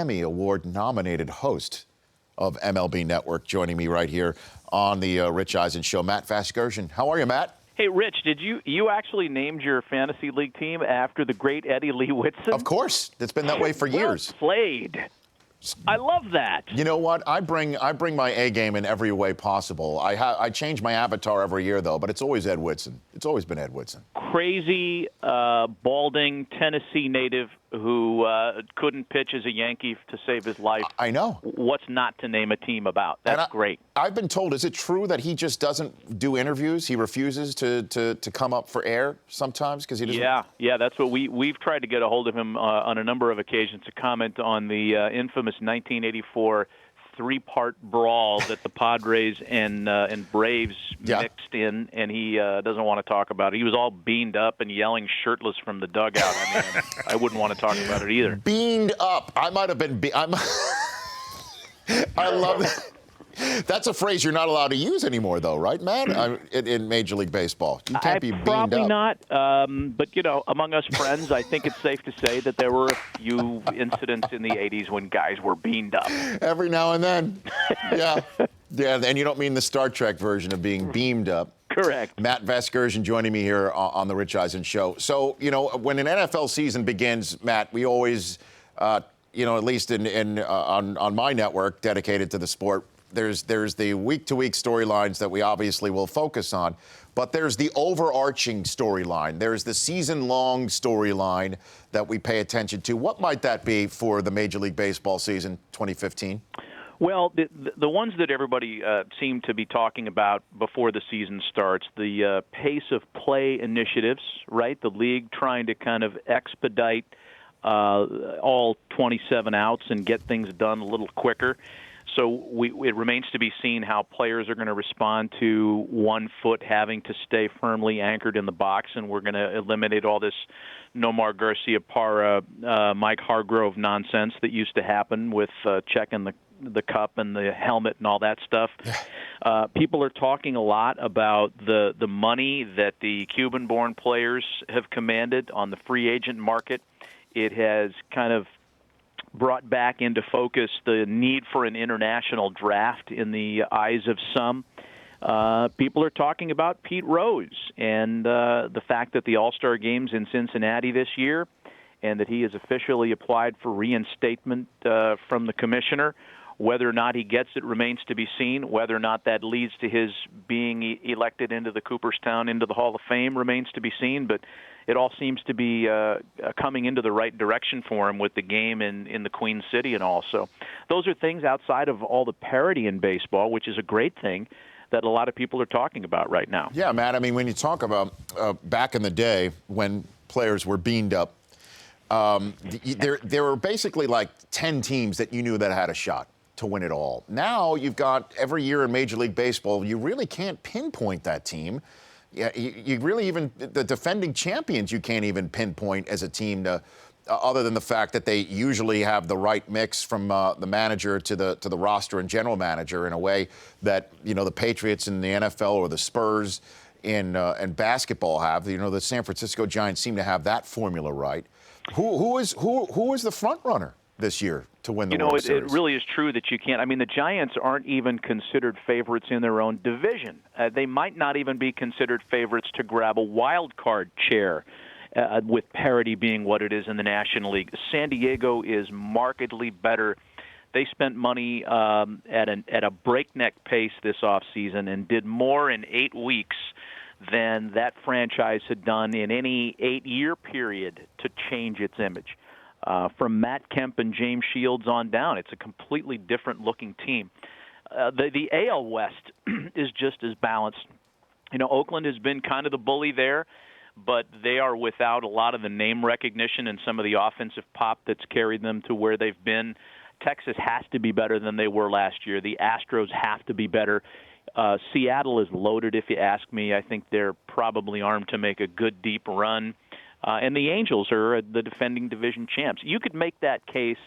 Emmy Award-nominated host of MLB Network, joining me right here on the Rich Eisen Show, Matt Vasgersian. How are you, Matt? Hey, Rich, did you actually named your fantasy league team after the great Eddie Lee Whitson? Of course. It's been that way for years. Well played. I love that. You know what? I bring my A game in every way possible. I change my avatar every year, though, but it's always Ed Whitson. It's always been Ed Whitson. Crazy, balding Tennessee native who couldn't pitch as a Yankee to save his life. I know. What's not to name a team about? That's great. I've been told, is it true that he just doesn't do interviews? He refuses to come up for air sometimes because he doesn't? Yeah, that's what we've tried to get a hold of him on a number of occasions to comment on the infamous 1984 three-part brawl that the Padres and Braves mixed in, and he doesn't want to talk about it. He was all beamed up and yelling shirtless from the dugout. I mean, I wouldn't want to talk about it either. Beamed up. I might have been. I love it. That's a phrase you're not allowed to use anymore, though, right, Matt? In Major League Baseball, you can't be beamed up. Probably not. But among us friends, I think it's safe to say that there were a few incidents in the '80s when guys were beamed up. Every now and then, yeah. And you don't mean the Star Trek version of being beamed up. Correct. Matt Vasgersian joining me here on the Rich Eisen Show. So, when an NFL season begins, Matt, we always, at least on my network dedicated to the sport, there's the week-to-week storylines that we obviously will focus on, but there's the overarching storyline. There's the season-long storyline that we pay attention to. What might that be for the Major League Baseball season 2015? Well, the ones that everybody seemed to be talking about before the season starts, the pace of play initiatives, right? The league trying to kind of expedite all 27 outs and get things done a little quicker. So it remains to be seen how players are going to respond to 1 foot having to stay firmly anchored in the box, and we're going to eliminate all this Nomar Garcia-Parra, Mike Hargrove nonsense that used to happen with checking the cup and the helmet and all that stuff. People are talking a lot about the money that the Cuban-born players have commanded on the free agent market. It has kind of brought back into focus the need for an international draft in the eyes of some. People are talking about Pete Rose and the fact that the All-Star Game's in Cincinnati this year and that he has officially applied for reinstatement from the commissioner. Whether or not he gets it remains to be seen. Whether or not that leads to his being elected into the Cooperstown, into the Hall of Fame, remains to be seen. But it all seems to be coming into the right direction for him with the game in the Queen City and all. So those are things outside of all the parity in baseball, which is a great thing that a lot of people are talking about right now. Yeah, Matt, I mean, when you talk about back in the day when players were beamed up, there were basically like 10 teams that you knew that had a shot to win it all. Now you've got every year in Major League Baseball, you really can't pinpoint that team. Yeah, you really even the defending champions you can't even pinpoint as a team to, other than the fact that they usually have the right mix from the manager to the roster and general manager in a way that the Patriots in the NFL or the Spurs in basketball have. The San Francisco Giants seem to have that formula right. Who is the front runner this year to win the World Series? It really is true that you can't. I mean, the Giants aren't even considered favorites in their own division. They might not even be considered favorites to grab a wild card chair, with parity being what it is in the National League. San Diego is markedly better. They spent money at a breakneck pace this offseason and did more in 8 weeks than that franchise had done in any 8-year period to change its image. From Matt Kemp and James Shields on down, it's a completely different-looking team. The AL West is just as balanced. Oakland has been kind of the bully there, but they are without a lot of the name recognition and some of the offensive pop that's carried them to where they've been. Texas has to be better than they were last year. The Astros have to be better. Seattle is loaded, if you ask me. I think they're probably armed to make a good, deep run. And the Angels are the defending division champs. You could make that case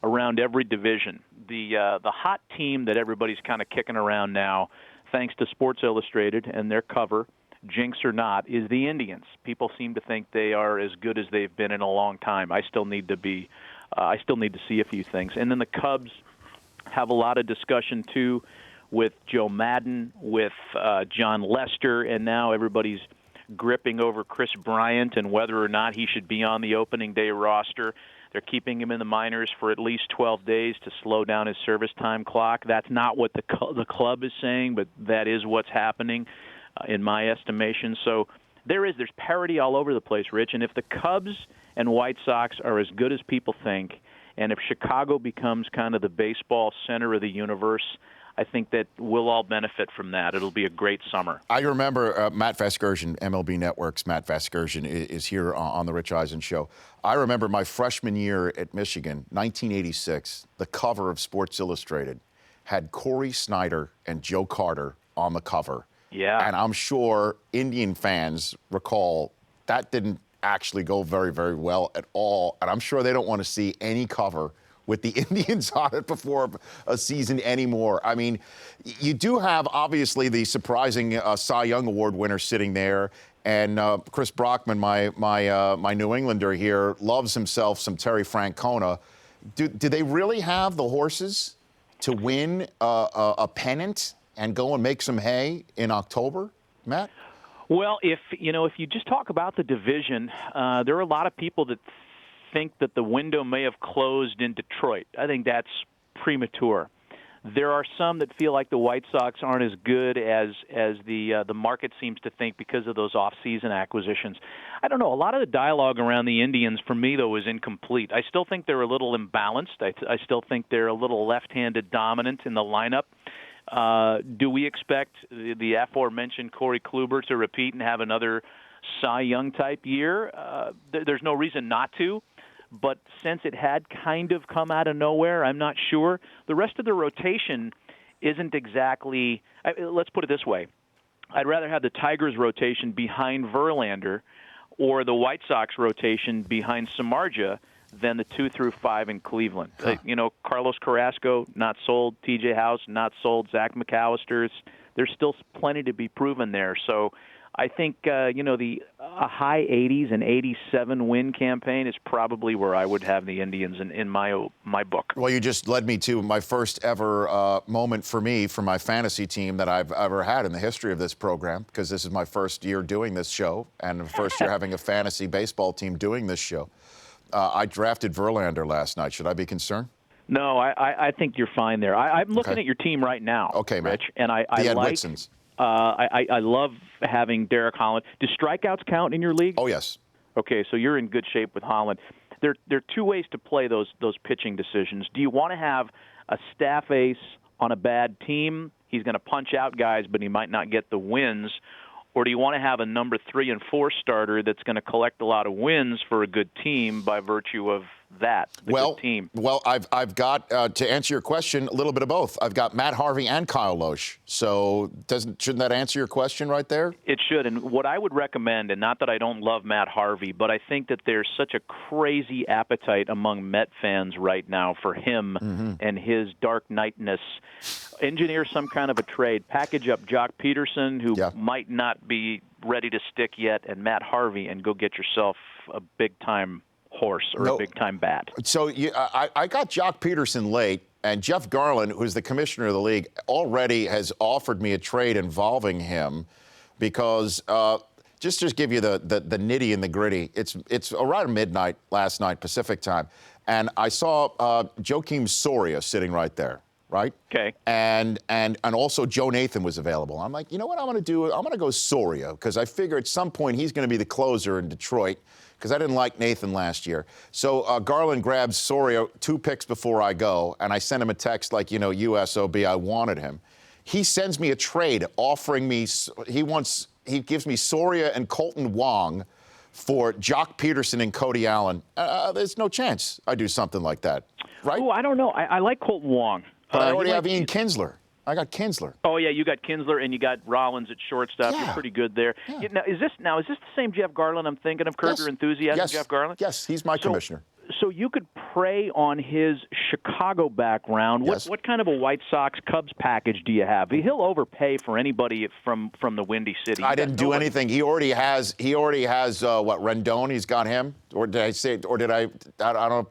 around every division. The hot team that everybody's kind of kicking around now, thanks to Sports Illustrated and their cover, jinx or not, is the Indians. People seem to think they are as good as they've been in a long time. I still need to be I still need to see a few things. And then the Cubs have a lot of discussion, too, with Joe Madden, with John Lester, and now everybody's gripping over Chris Bryant and whether or not he should be on the opening day roster. They're keeping him in the minors for at least 12 days to slow down his service time clock. That's not what the club is saying, but that is what's happening in my estimation. So there's parity all over the place, Rich. And if the Cubs and White Sox are as good as people think, and if Chicago becomes kind of the baseball center of the universe, I think that we'll all benefit from that. It'll be a great summer. I remember Matt Vasgersian, MLB Network's Matt Vasgersian is here on the Rich Eisen Show. I remember my freshman year at Michigan, 1986, the cover of Sports Illustrated had Corey Snyder and Joe Carter on the cover. Yeah. And I'm sure Indian fans recall that didn't actually go very, very well at all. And I'm sure they don't want to see any cover with the Indians on it before a season anymore. I mean, you do have, obviously, the surprising Cy Young Award winner sitting there. And Chris Brockman, my New Englander here, loves himself some Terry Francona. Do they really have the horses to win a pennant and go and make some hay in October, Matt? Well, if you just talk about the division, there are a lot of people that think that the window may have closed in Detroit. I think that's premature. There are some that feel like the White Sox aren't as good as the market seems to think because of those off-season acquisitions. I don't know. A lot of the dialogue around the Indians, for me, though, is incomplete. I still think they're a little imbalanced. I still think they're a little left-handed dominant in the lineup. Do we expect the aforementioned Corey Kluber to repeat and have another Cy Young type year? There's no reason not to. But since it had kind of come out of nowhere, I'm not sure. The rest of the rotation isn't exactly – let's put it this way. I'd rather have the Tigers' rotation behind Verlander or the White Sox rotation behind Samardzija than the 2 through 5 in Cleveland. Carlos Carrasco, not sold. T.J. House, not sold. Zach McAllister, there's still plenty to be proven there. So I think, the high 80s and 87 win campaign is probably where I would have the Indians in my book. Well, you just led me to my first ever moment for my fantasy team that I've ever had in the history of this program, because this is my first year doing this show and the first year having a fantasy baseball team doing this show. I drafted Verlander last night. Should I be concerned? No, I think you're fine there. I'm looking at your team right now, okay, man. Rich, and I Ed like Whitson's. I love having Derek Holland. Do strikeouts count in your league? Oh, yes. Okay, so you're in good shape with Holland. There are two ways to play those pitching decisions. Do you want to have a staff ace on a bad team? He's going to punch out guys, but he might not get the wins. Or do you want to have a number 3 and 4 starter that's going to collect a lot of wins for a good team by virtue of that, good team? Well, I've got, to answer your question, a little bit of both. I've got Matt Harvey and Kyle Loesch. So shouldn't that answer your question right there? It should. And what I would recommend, and not that I don't love Matt Harvey, but I think that there's such a crazy appetite among Met fans right now for him and his Dark Knightness. Engineer some kind of a trade. Package up Jock Peterson, who might not be ready to stick yet, and Matt Harvey, and go get yourself a big-time horse or a big-time bat. So I got Jock Peterson late, and Jeff Garland, who's the commissioner of the league, already has offered me a trade involving him because just to give you the nitty and the gritty, it's around midnight last night Pacific time, and I saw Joakim Soria sitting right there. Right? Okay. And also Joe Nathan was available. I'm like, you know what I'm going to do? I'm going to go Soria because I figure at some point he's going to be the closer in Detroit because I didn't like Nathan last year. So Garland grabs Soria 2 picks before I go, and I sent him a text like, USOB, I wanted him. He sends me a trade offering me, he gives me Soria and Colton Wong for Jock Peterson and Cody Allen. There's no chance I do something like that, right? Oh, I don't know. I like Colton Wong. But I already have Ian Kinsler. I got Kinsler. Oh, yeah, you got Kinsler, and you got Rollins at shortstop. Yeah. You're pretty good there. Yeah. Now, is this the same Jeff Garland I'm thinking of? Curb Your Enthusiasm, Jeff Garland? Yes, he's my commissioner. So you could prey on his Chicago background. Yes. What kind of a White Sox Cubs package do you have? He'll overpay for anybody from the Windy City. I didn't do anything. He already has what, Rendon? He's got him? Or did I say, or did I don't know.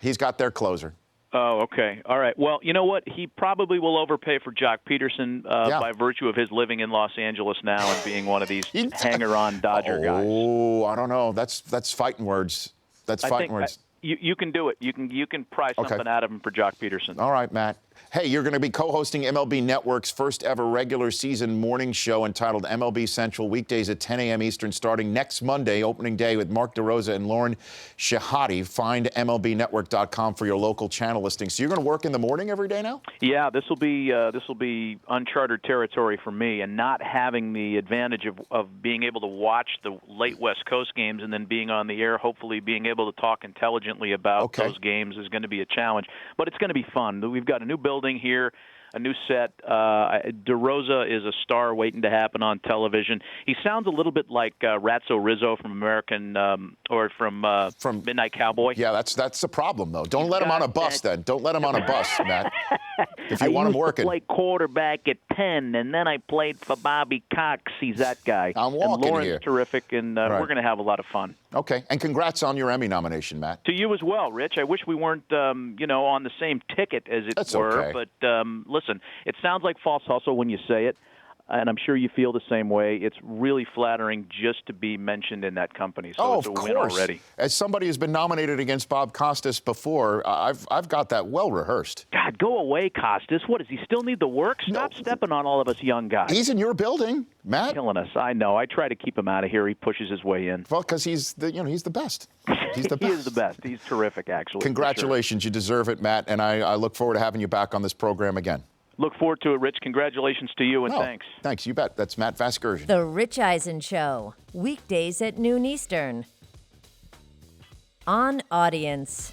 He's got their closer. Oh, okay. All right. Well, you know what? He probably will overpay for Jock Peterson by virtue of his living in Los Angeles now and being one of these hanger-on Dodger guys. Oh, I don't know. That's fighting words. That's fighting words. You can do it. You can pry something out of him for Jock Peterson. All right, Matt. Hey, you're going to be co-hosting MLB Network's first ever regular season morning show entitled MLB Central, weekdays at 10 a.m. Eastern, starting next Monday, opening day, with Mark DeRosa and Lauren Shehadi. Find MLBnetwork.com for your local channel listing. So you're going to work in the morning every day now? Yeah, this will be uncharted territory for me, and not having the advantage of being able to watch the late West Coast games and then being on the air, hopefully being able to talk intelligently about those games is going to be a challenge. But it's going to be fun. We've got a new building here, a new set. DeRosa is a star waiting to happen on television. He sounds a little bit like Ratso Rizzo from American or from Midnight Cowboy. Yeah, that's the problem, though. Don't let him on a bus, then. Don't let him on a bus, Matt. If you want him working. I used to play quarterback at Penn, and then I played for Bobby Cox. He's that guy. I'm walking and Lauren's here. Terrific, and we're going to have a lot of fun. Okay, and congrats on your Emmy nomination, Matt. To you as well, Rich. I wish we weren't, on the same ticket, as it were. Okay. But listen, it sounds like false hustle when you say it, and I'm sure you feel the same way. It's really flattering just to be mentioned in that company. So it's a win already. As somebody who's been nominated against Bob Costas before, I've got that well rehearsed. God, go away, Costas. What, does he still need the work? Stop stepping on all of us young guys. He's in your building, Matt. Killing us. I know. I try to keep him out of here. He pushes his way in. Well, because he's the best. He's the best. He is the best. He's terrific, actually. Congratulations. Sure. You deserve it, Matt, and I look forward to having you back on this program again. Look forward to it, Rich. Congratulations to you, and thanks. Thanks, you bet. That's Matt Vasgersian. The Rich Eisen Show, weekdays at noon Eastern. On Audience.